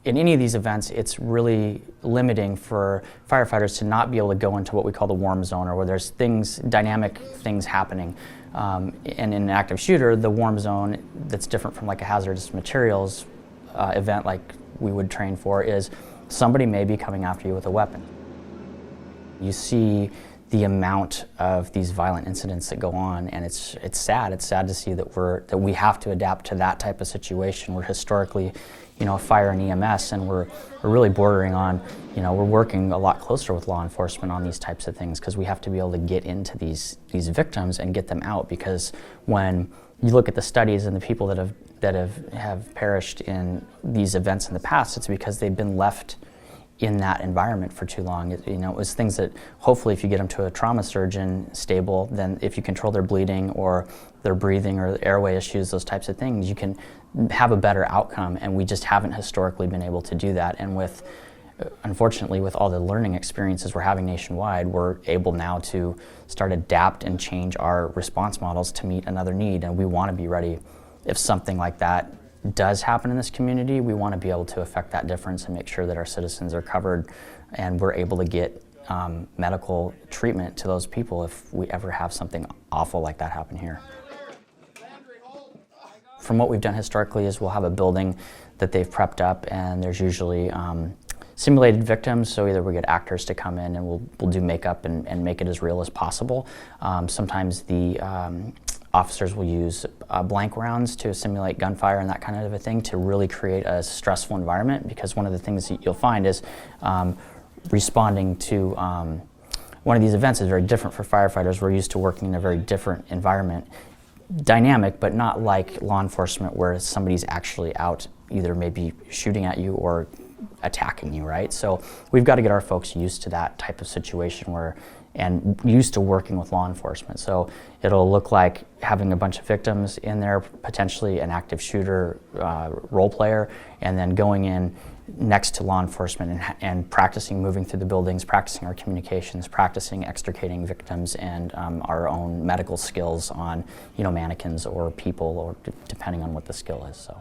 in any of these events, it's really limiting for firefighters to not be able to go into what we call the warm zone, or where there's dynamic things happening. And in an active shooter, the warm zone that's different from like a hazardous materials event like we would train for is somebody may be coming after you with a weapon. You see the amount of these violent incidents that go on, and it's sad. It's sad to see that we have to adapt to that type of situation. We're historically, fire and EMS, and we're really bordering on, we're working a lot closer with law enforcement on these types of things, because we have to be able to get into these victims and get them out. Because when you look at the studies and the people that have perished in these events in the past, it's because they've been left in that environment for too long. It was things that hopefully if you get them to a trauma surgeon stable, then if you control their bleeding or their breathing or airway issues, those types of things, you can have a better outcome, and we just haven't historically been able to do that. And unfortunately, with all the learning experiences we're having nationwide, we're able now to start adapt and change our response models to meet another need, and we want to be ready if something like that does happen in this community. We want to be able to affect that difference and make sure that our citizens are covered and we're able to get medical treatment to those people if we ever have something awful like that happen here. From what we've done historically is we'll have a building that they've prepped up, and there's usually simulated victims, so either we get actors to come in and we'll do makeup and make it as real as possible. Sometimes the officers will use blank rounds to simulate gunfire and that kind of a thing to really create a stressful environment, because one of the things that you'll find is responding to one of these events is very different for firefighters. We're used to working in a very different environment, dynamic, but not like law enforcement where somebody's actually out either maybe shooting at you or attacking you, right? So we've got to get our folks used to that type of situation and used to working with law enforcement. So it'll look like having a bunch of victims in there, potentially an active shooter role player, and then going in next to law enforcement and practicing moving through the buildings, practicing our communications, practicing extricating victims, and our own medical skills on mannequins or people, or depending on what the skill is. So.